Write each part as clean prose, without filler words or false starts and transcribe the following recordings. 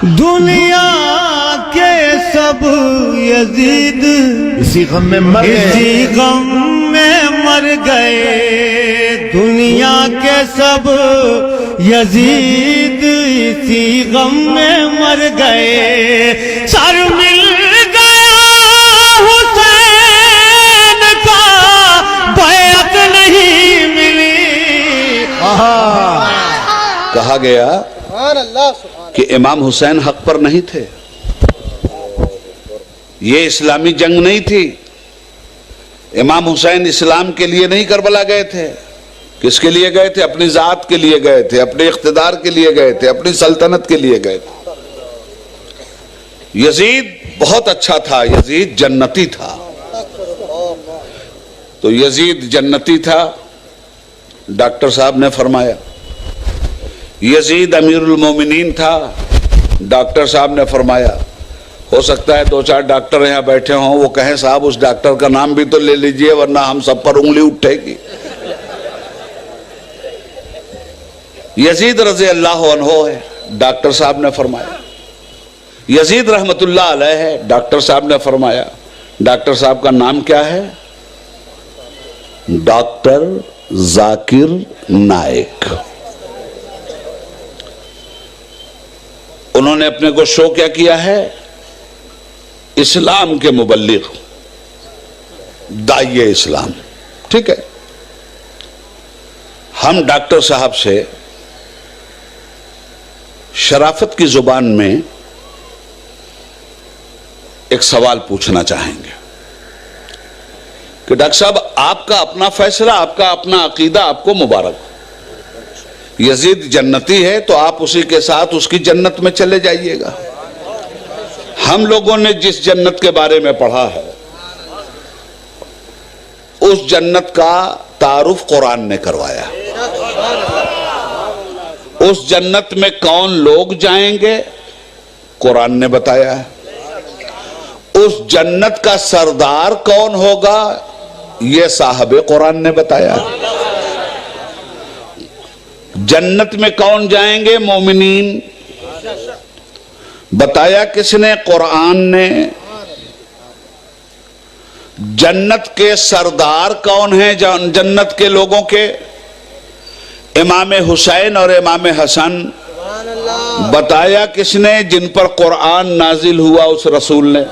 دنیا کے سب یزید اسی غم میں مر گئے، اسی غم میں مر گئے، دنیا کے سب یزید اسی غم میں مر گئے، سر مل گیا حسین کا بیعت نہیں ملی۔ کہا گیا کہ امام حسین حق پر نہیں تھے، یہ اسلامی جنگ نہیں تھی، امام حسین اسلام کے لیے نہیں کربلا گئے تھے، کس کے لیے گئے تھے؟ اپنی ذات کے لیے گئے تھے، اپنے اقتدار کے لیے گئے تھے، اپنی سلطنت کے لیے گئے تھے۔ یزید بہت اچھا تھا، یزید جنتی تھا، تو یزید جنتی تھا، ڈاکٹر صاحب نے فرمایا۔ یزید امیر المومنین تھا، ڈاکٹر صاحب نے فرمایا۔ ہو سکتا ہے دو چار ڈاکٹر یہاں بیٹھے ہوں، وہ کہیں صاحب اس ڈاکٹر کا نام بھی تو لے لیجئے ورنہ ہم سب پر انگلی اٹھے گی۔ یزید رضی اللہ عنہ ہے، ڈاکٹر صاحب نے فرمایا۔ یزید رحمت اللہ علیہ ہے، ڈاکٹر صاحب نے فرمایا۔ ڈاکٹر صاحب کا نام کیا ہے؟ ڈاکٹر ذاکر نائک۔ انہوں نے اپنے کو شو کیا کیا ہے؟ اسلام کے مبلغ، داعی اسلام۔ ٹھیک ہے، ہم ڈاکٹر صاحب سے شرافت کی زبان میں ایک سوال پوچھنا چاہیں گے کہ ڈاکٹر صاحب آپ کا اپنا فیصلہ، آپ کا اپنا عقیدہ، آپ کو مبارک۔ یزید جنتی ہے تو آپ اسی کے ساتھ اس کی جنت میں چلے جائیے گا۔ ہم لوگوں نے جس جنت کے بارے میں پڑھا ہے اس جنت کا تعارف قرآن نے کروایا۔ اس جنت میں کون لوگ جائیں گے قرآن نے بتایا ہے۔ اس جنت کا سردار کون ہوگا یہ صاحب قرآن نے بتایا ہے۔ جنت میں کون جائیں گے؟ مومنین۔ بتایا کس نے؟ قرآن نے۔ جنت کے سردار کون ہیں جنت کے لوگوں کے؟ امام حسین اور امام حسن۔ بتایا کس نے؟ جن پر قرآن نازل ہوا اس رسول نے۔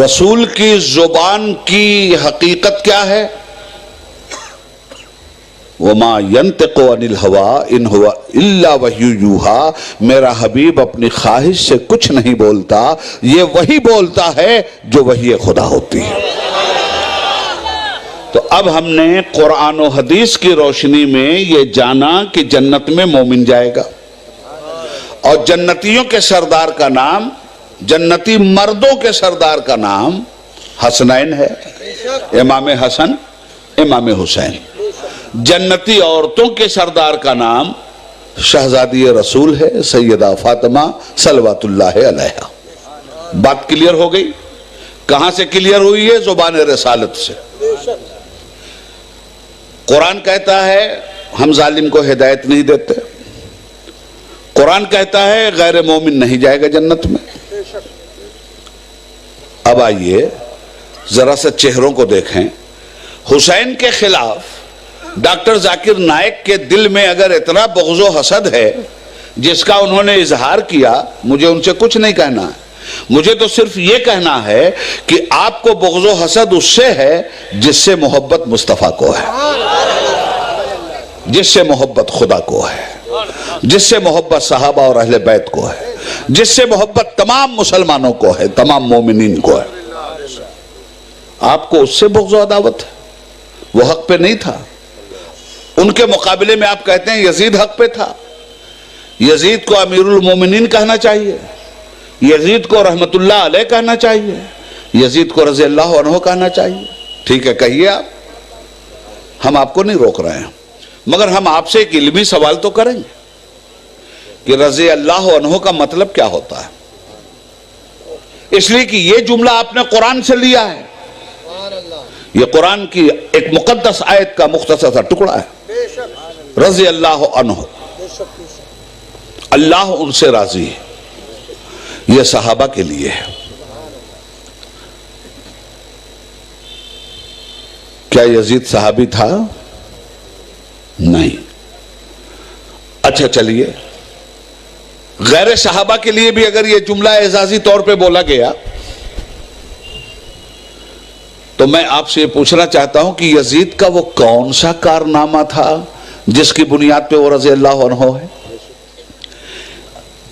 رسول کی زبان کی حقیقت کیا ہے؟ وَمَا يَنْتِقُ عَنِ الْهَوَىٰ إِنْ هُوَ إِلَّا وَحْيٌ يُوحَىٰ۔ میرا حبیب اپنی خواہش سے کچھ نہیں بولتا، یہ وہی بولتا ہے جو وحی خدا ہوتی ہے۔ تو اب ہم نے قرآن و حدیث کی روشنی میں یہ جانا کہ جنت میں مومن جائے گا، اور جنتیوں کے سردار کا نام، جنتی مردوں کے سردار کا نام حسنین ہے، امام حسن، امام حسین۔ جنتی عورتوں کے سردار کا نام شہزادی رسول ہے، سیدہ فاطمہ صلوات اللہ علیہا۔ بات کلیئر ہو گئی؟ کہاں سے کلیئر ہوئی ہے؟ زبان رسالت سے۔ قرآن کہتا ہے ہم ظالم کو ہدایت نہیں دیتے، قرآن کہتا ہے غیر مومن نہیں جائے گا جنت میں۔ اب آئیے ذرا سا چہروں کو دیکھیں۔ حسین کے خلاف ڈاکٹر ذاکر نائک کے دل میں اگر اتنا بغض و حسد ہے جس کا انہوں نے اظہار کیا، مجھے ان سے کچھ نہیں کہنا ہے، مجھے تو صرف یہ کہنا ہے کہ آپ کو بغض و حسد اس سے ہے جس سے محبت مصطفیٰ کو ہے، جس سے محبت خدا کو ہے، جس سے محبت صحابہ اور اہل بیت کو ہے، جس سے محبت تمام مسلمانوں کو ہے، تمام مومنین کو ہے۔ آپ کو اس سے بغض و عداوت ہے، وہ حق پہ نہیں تھا۔ ان کے مقابلے میں آپ کہتے ہیں یزید حق پہ تھا۔ یزید کو امیر المومنین کہنا چاہیے، یزید کو رحمت اللہ علیہ کہنا چاہیے، یزید کو رضی اللہ عنہ کہنا چاہیے۔ ٹھیک ہے، کہیے آپ، ہم آپ کو نہیں روک رہے ہیں، مگر ہم آپ سے ایک علمی سوال تو کریں گے کہ رضی اللہ عنہ کا مطلب کیا ہوتا ہے؟ اس لیے کہ یہ جملہ آپ نے قرآن سے لیا ہے، یہ قرآن کی ایک مقدس آیت کا مختصر سا ٹکڑا ہے، رضی اللہ عنہ۔ اللہ ان سے راضی ہے، یہ صحابہ کے لیے ہے۔ کیا یزید صحابی تھا؟ نہیں۔ اچھا چلیے، غیر صحابہ کے لیے بھی اگر یہ جملہ اعزازی طور پہ بولا گیا تو میں آپ سے یہ پوچھنا چاہتا ہوں کہ یزید کا وہ کون سا کارنامہ تھا جس کی بنیاد پہ وہ رضی اللہ عنہ ہے؟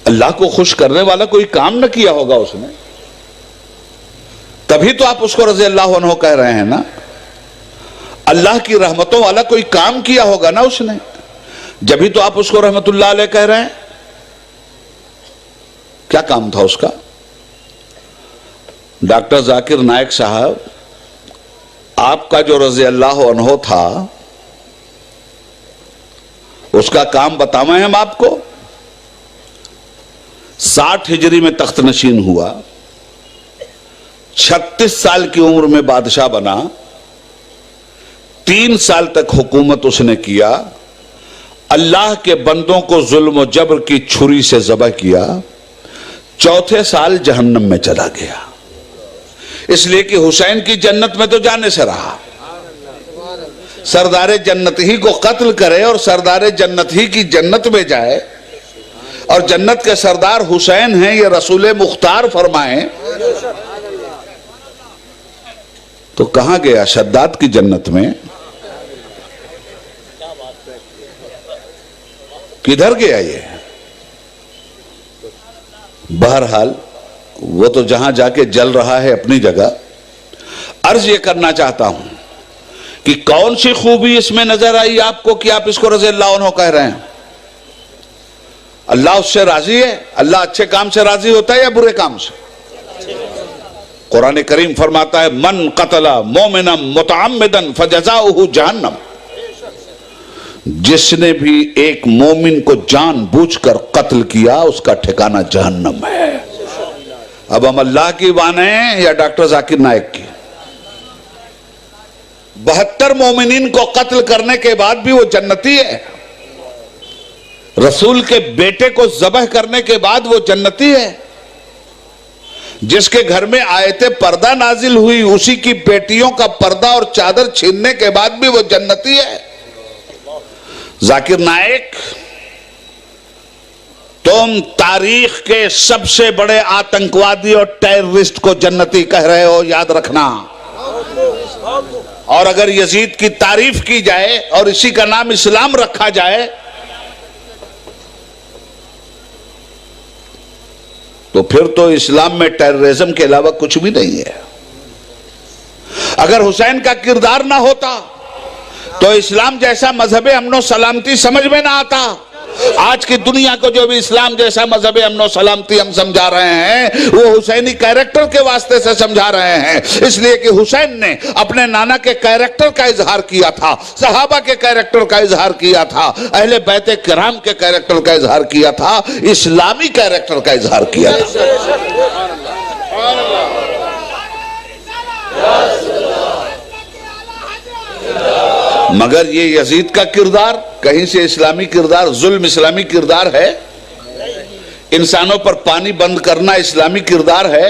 اللہ کو خوش کرنے والا کوئی کام نہ کیا ہوگا اس نے، تبھی تو آپ اس کو رضی اللہ عنہ کہہ رہے ہیں نا۔ اللہ کی رحمتوں والا کوئی کام کیا ہوگا نا اس نے، جبھی تو آپ اس کو رحمت اللہ علیہ کہہ رہے ہیں۔ کیا کام تھا اس کا؟ ڈاکٹر ذاکر نائک صاحب، آپ کا جو رضی اللہ عنہ تھا اس کا کام بتاویں ہم آپ کو۔ 60 ہجری میں تخت نشین ہوا، 36 سال کی عمر میں بادشاہ بنا، 3 سال تک حکومت اس نے کیا، اللہ کے بندوں کو ظلم و جبر کی چھری سے ذبح کیا، 4تھے سال جہنم میں چلا گیا، اس لیے کہ حسین کی جنت میں تو جانے سے رہا۔ سردار جنت ہی کو قتل کرے اور سردار جنت ہی کی جنت میں جائے، اور جنت کے سردار حسین ہیں، یہ رسول مختار فرمائیں، تو کہاں گیا؟ شداد کی جنت میں؟ کدھر گیا یہ؟ بہرحال وہ تو جہاں جا کے جل رہا ہے اپنی جگہ۔ عرض یہ کرنا چاہتا ہوں کہ کون سی خوبی اس میں نظر آئی آپ کو کہ آپ اس کو رضی اللہ عنہ کہہ رہے ہیں؟ اللہ اس سے راضی ہے؟ اللہ اچھے کام سے راضی ہوتا ہے یا برے کام سے؟ قرآن کریم فرماتا ہے من قتل مومنا متعمدا فجزاؤہ جہنم، جس نے بھی ایک مومن کو جان بوجھ کر قتل کیا اس کا ٹھکانہ جہنم ہے۔ اب ہم اللہ کی مانیں یا ڈاکٹر ذاکر نائک کی؟ 72 مومنین کو قتل کرنے کے بعد بھی وہ جنتی ہے، رسول کے بیٹے کو ذبح کرنے کے بعد وہ جنتی ہے، جس کے گھر میں آیت پردہ نازل ہوئی اسی کی بیٹیوں کا پردہ اور چادر چھیننے کے بعد بھی وہ جنتی ہے۔ ذاکر نائک، تم تاریخ کے سب سے بڑے آتنکوادی اور ٹیررسٹ کو جنتی کہہ رہے ہو، یاد رکھنا۔ اور اگر یزید کی تعریف کی جائے اور اسی کا نام اسلام رکھا جائے تو پھر تو اسلام میں ٹیررزم کے علاوہ کچھ بھی نہیں ہے۔ اگر حسین کا کردار نہ ہوتا تو اسلام جیسا مذہب امن و سلامتی سمجھ میں نہ آتا۔ آج کی دنیا کو جو بھی اسلام جیسا مذہب امن و سلامتی ہم سمجھا رہے ہیں وہ حسینی کیریکٹر کے واسطے سے سمجھا رہے ہیں، اس لیے کہ حسین نے اپنے نانا کے کیریکٹر کا اظہار کیا تھا، صحابہ کے کیریکٹر کا اظہار کیا تھا، اہل بیت کرام کے کیریکٹر کا اظہار کیا تھا، اسلامی کیریکٹر کا اظہار کیا تھا۔ مگر یہ یزید کا کردار کہیں سے اسلامی کردار، ظلم اسلامی کردار ہے؟ انسانوں پر پانی بند کرنا اسلامی کردار ہے؟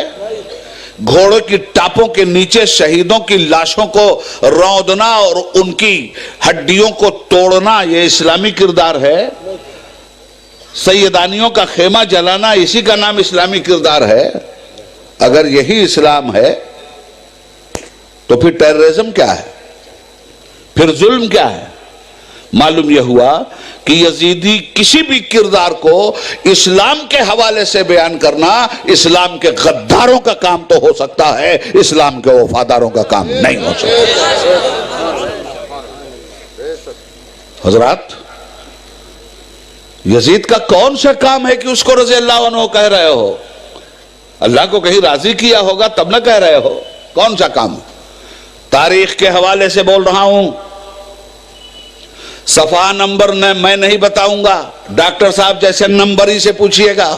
گھوڑوں کی ٹاپوں کے نیچے شہیدوں کی لاشوں کو رودنا اور ان کی ہڈیوں کو توڑنا یہ اسلامی کردار ہے؟ سیدانیوں کا خیمہ جلانا اسی کا نام اسلامی کردار ہے؟ اگر یہی اسلام ہے تو پھر ٹیررزم کیا ہے؟ پھر ظلم کیا ہے؟ معلوم یہ ہوا کہ یزیدی کسی بھی کردار کو اسلام کے حوالے سے بیان کرنا اسلام کے غداروں کا کام تو ہو سکتا ہے، اسلام کے وفاداروں کا کام نہیں ہو سکتا۔ حضرات، یزید کا کون سا کام ہے کہ اس کو رضی اللہ عنہ کہہ رہے ہو؟ اللہ کو کہیں راضی کیا ہوگا تب نہ کہہ رہے ہو؟ کون سا کام؟ تاریخ کے حوالے سے بول رہا ہوں، صفحہ نمبر میں نہیں بتاؤں گا، ڈاکٹر صاحب جیسے نمبر ہی سے پوچھئے گا۔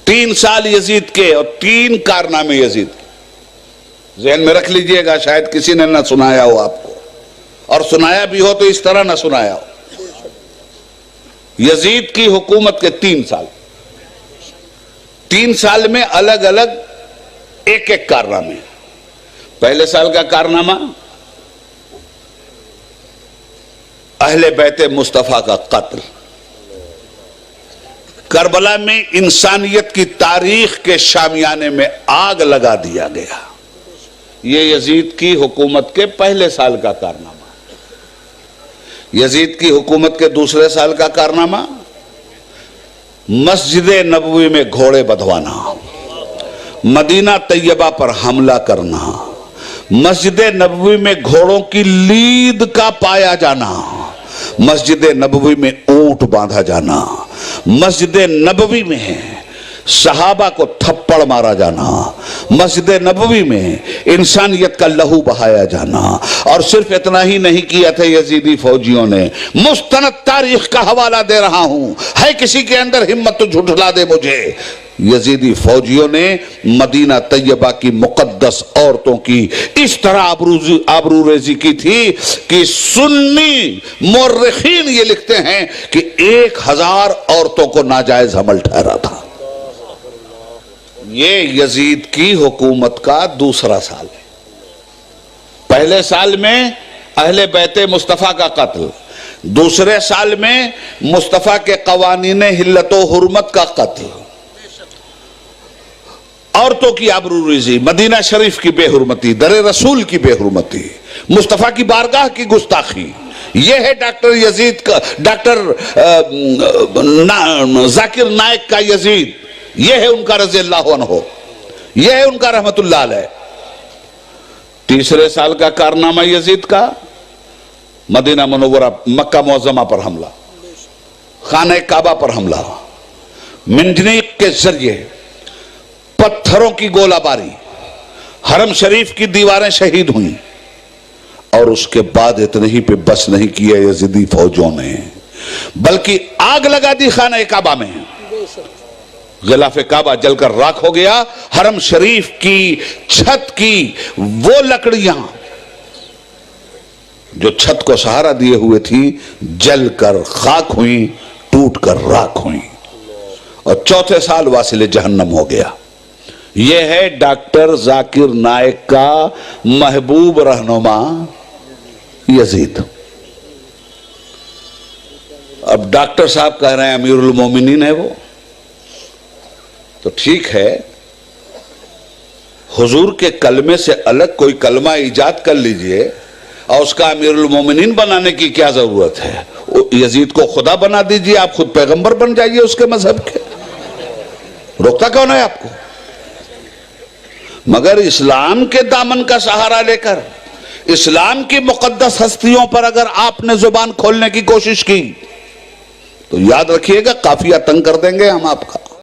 3 سال یزید کے اور 3 کارنامے یزید کے ذہن میں رکھ لیجئے گا، شاید کسی نے نہ سنایا ہو آپ کو، اور سنایا بھی ہو تو اس طرح نہ سنایا ہو۔ یزید کی حکومت کے 3 سال، 3 سال میں الگ الگ ایک ایک کارنامے۔ پہلے سال کا کارنامہ اہل بیت مصطفیٰ کا قتل، کربلا میں انسانیت کی تاریخ کے شامیانے میں آگ لگا دیا گیا۔ یہ یزید کی حکومت کے پہلے سال کا کارنامہ۔ یزید کی حکومت کے دوسرے سال کا کارنامہ مسجد نبوی میں گھوڑے بدھوانا، مدینہ طیبہ پر حملہ کرنا، مسجد نبوی میں گھوڑوں کی لید کا پایا جانا، مسجد نبوی میں اونٹ باندھا جانا، مسجد نبوی میں صحابہ کو تھپڑ مارا جانا، مسجد نبوی میں انسانیت کا لہو بہایا جانا۔ اور صرف اتنا ہی نہیں کیا تھا یزیدی فوجیوں نے، مستند تاریخ کا حوالہ دے رہا ہوں، ہے کسی کے اندر ہمت تو جھٹلا دے مجھے، یزیدی فوجیوں نے مدینہ طیبہ کی مقدس عورتوں کی اس طرح آبرو ریزی کی تھی کہ سنی مورخین یہ لکھتے ہیں کہ 1000 عورتوں کو ناجائز حمل ٹھہرا تھا۔ یہ یزید کی حکومت کا دوسرا سال ہے۔ پہلے سال میں اہل بیت مصطفیٰ کا قتل، دوسرے سال میں مصطفیٰ کے قوانین حلت و حرمت کا قتل، عورتوں کی آبروریزی، مدینہ شریف کی بے حرمتی، در رسول کی بے حرمتی، مصطفیٰ کی بارگاہ کی گستاخی۔ یہ ہے ڈاکٹر یزید کا، ڈاکٹر ذاکر نائک کا یزید، یہ ہے ان کا رضی اللہ عنہ، یہ ہے ان کا رحمت اللہ علیہ۔ تیسرے سال کا کارنامہ یزید کا مدینہ منورہ مکہ معظمہ پر حملہ، خانہ کعبہ پر حملہ، منجنیق کے ذریعے پتھروں کی گولہ باری، حرم شریف کی دیواریں شہید ہوئیں۔ اور اس کے بعد اتنے ہی پہ بس نہیں کیا یزیدی فوجوں نے، بلکہ آگ لگا دی خانہ کعبہ میں، غلاف کعبہ جل کر راکھ ہو گیا، حرم شریف کی چھت کی وہ لکڑیاں جو چھت کو سہارا دیے ہوئے تھی جل کر خاک ہوئیں، ٹوٹ کر راکھ ہوئیں، اور چوتھے سال واصل جہنم ہو گیا۔ یہ ہے ڈاکٹر ذاکر نائک کا محبوب رہنما یزید۔ اب ڈاکٹر صاحب کہہ رہے ہیں امیر المومنین ہے وہ، تو ٹھیک ہے، حضور کے کلمے سے الگ کوئی کلمہ ایجاد کر لیجئے، اور اس کا امیر المومنین بنانے کی کیا ضرورت ہے؟ یزید کو خدا بنا دیجئے، آپ خود پیغمبر بن جائیے اس کے مذہب کے، روکتا کون ہے آپ کو؟ مگر اسلام کے دامن کا سہارا لے کر اسلام کی مقدس ہستیوں پر اگر آپ نے زبان کھولنے کی کوشش کی تو یاد رکھیے گا قافیہ تنگ کر دیں گے ہم آپ کا۔